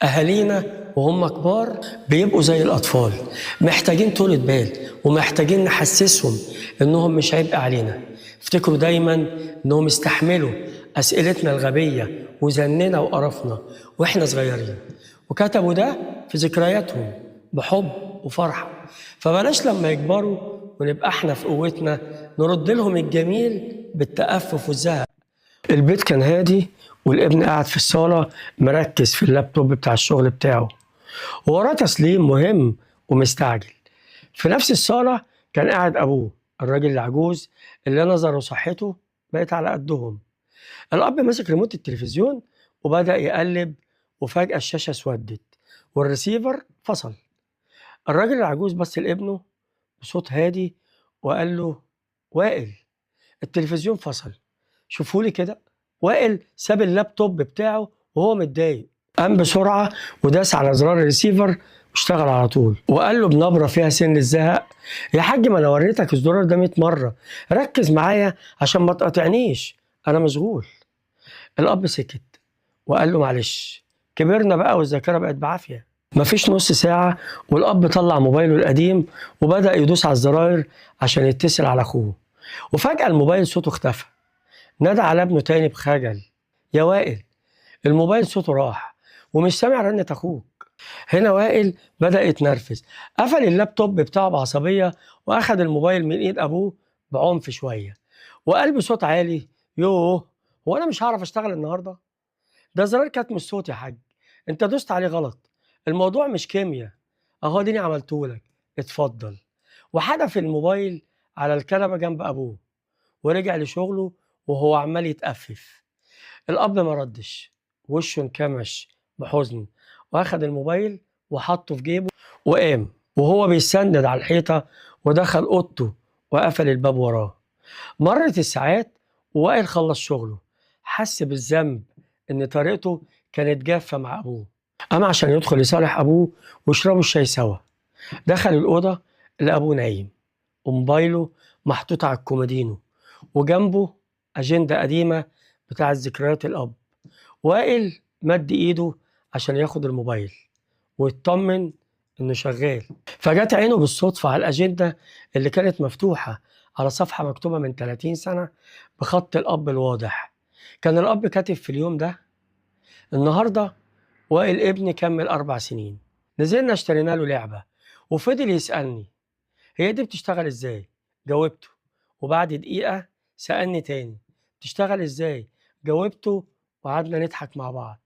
أهالينا وهم كبار بيبقوا زي الأطفال، محتاجين طولة بال ومحتاجين نحسسهم إنهم مش عبء علينا. افتكروا دايما إنهم استحملوا أسئلتنا الغبية وزننا وقرفنا وإحنا صغيرين، وكتبوا ده في ذكرياتهم بحب وفرحة. فبلاش لما يكبروا ونبقى إحنا في قوتنا نرد لهم الجميل بالتأفف والزهق. البيت كان هادي والابن قاعد في الصالة مركز في اللابتوب بتاع الشغل بتاعه، ووراه تسليم مهم ومستعجل. في نفس الصالة كان قاعد أبوه الراجل العجوز اللي نظره وصحته بقت على قدهم. الأب مسك ريموت التلفزيون وبدأ يقلب، وفجأة الشاشة اسودت والريسيفر فصل. الراجل العجوز بص لابنه بصوت هادي وقال له: وائل، التلفزيون فصل، شوفولي كده. وائل ساب اللابتوب بتاعه وهو متضايق، قام بسرعة وداس على زرار الريسيفر واشتغل على طول، وقال له بنبرة فيها سن الزهق: يا حاج، ما انا وريتك الزرار ده 100 مرة، ركز معايا عشان ما تقاطعنيش، انا مشغول. الاب سكت وقال له: معلش، كبرنا بقى والذاكرة بقت بعافية. مفيش نص ساعة والاب طلع موبايله القديم وبدأ يدوس على الزراير عشان يتصل على اخوه، وفجأة الموبايل صوته اختفى. نادى على ابنه تاني بخجل: يا وائل، الموبايل صوته راح ومش سامع رنة اخوك. هنا وائل بدأ يتنرفز، قفل اللابتوب بتاعه بعصبية واخد الموبايل من ايد ابوه بعنف شوية، وقال بصوت عالي: يوه، هو انا مش هعرف اشتغل النهارده؟ ده زرار كتم الصوت يا حاج، انت دوست عليه غلط، الموضوع مش كيمياء، اهو اديني عملتهولك، اتفضل. وحدف الموبايل على الكنبة جنب ابوه ورجع لشغله وهو عمال يتأفف. الأب ما ردش، وشه انكمش بحزن، وأخد الموبايل وحطه في جيبه وقام وهو بيسند على الحيطة ودخل أوضته وقفل الباب وراه. مرت الساعات ووائل خلص شغله، حس بالذنب إن طريقته كانت جافة مع أبوه. قام عشان يدخل يصالح أبوه ويشربوا الشاي سوا. دخل الأوضة لقى أبوه نايم وموبايله محطوط على الكومودينو وجنبه أجندة قديمة بتاعت ذكريات الأب. وائل مد إيده عشان ياخد الموبايل ويطمن إنه شغال، فجت عينه بالصدفة على الأجندة اللي كانت مفتوحة على صفحة مكتوبة من 30 سنة بخط الأب الواضح. كان الأب كاتب في اليوم ده: النهاردة وائل ابني كمل 4 سنين، نزلنا اشترينا له لعبة وفضل يسألني هي دي بتشتغل إزاي؟ جاوبته، وبعد دقيقة سألني تاني بتشتغل إزاي؟ جاوبته، وقعدنا نضحك مع بعض.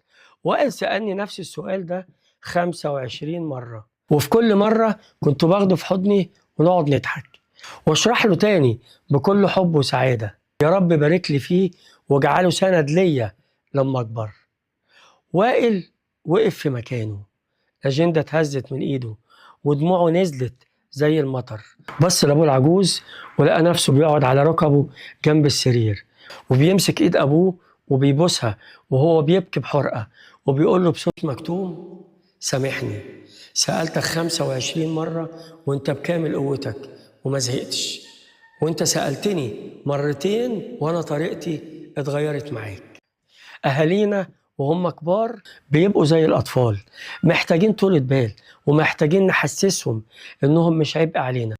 وائل سألني نفس السؤال ده 25 مرة، وفي كل مرة كنت باخده في حضني ونقعد نضحك واشرح له تاني بكل حب وسعادة. يا رب بارك لي فيه واجعله سند ليا لما أكبر. وائل وقف في مكانه، الأجندة اتهزت من إيده ودموعه نزلت زي المطر. بص لأبوه العجوز ولقى نفسه بيقعد على ركبه جنب السرير وبيمسك إيد أبوه وبيبوسها وهو بيبكي بحرقة وبيقول له بصوت مكتوم: سامحني، سألتك 25 مرة وانت بكامل قوتك وما زهقتش، وانت سألتني مرتين وانا طريقتي اتغيرت معاك. أهالينا وهم كبار بيبقوا زي الأطفال، محتاجين طولة بال ومحتاجين نحسسهم إنهم مش عبء علينا.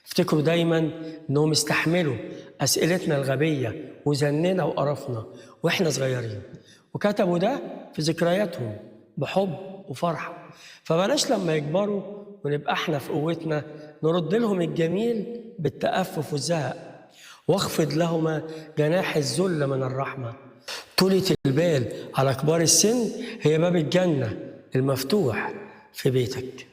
افتكروا دايما إنهم استحملوا أسئلتنا الغبية وزننا وقرفنا وإحنا صغيرين، وكتبوا ده في ذكرياتهم بحب وفرحة. فبلاش لما يكبروا ونبقى إحنا في قوتنا نرد لهم الجميل بالتأفف والزهق، واخفض لهما جناح الذل من الرحمة. طولة البال على كبار السن هي باب الجنة المفتوح في بيتك.